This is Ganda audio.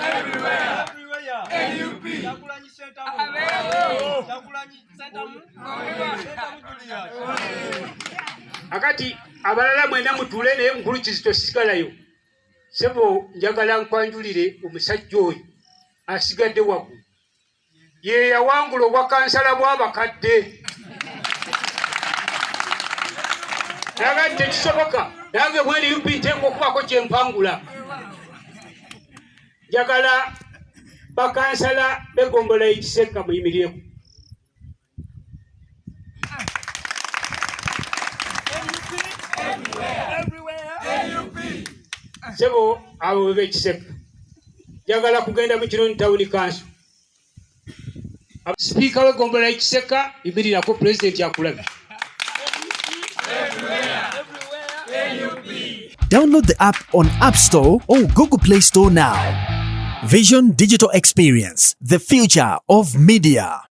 Everywhere. NUP. Kyagulanyi Ssentamu. Kyagulanyi Ssentamu. Akati abalala mwena mutule naye mukulu Kizito sigalayo. Sebo njagala nkwanjulire omusajja oyo asigadde waggulu. Ye yawangula obwakansala bw'abakadde. Naga tekisoboka. Nange mwene NUP nteekwa okubaako kye mpangula. Njagala bakansala begombola Kiseka muyimirireko. Sebo abo bebe Kiseka. Njagala kugenda mu Kironyi Town Council. Speaker w'egombola Kiseka yimirirako President yakulabye. Download the app on App Store or Google Play Store now. Vision Digital Experience, the future of media.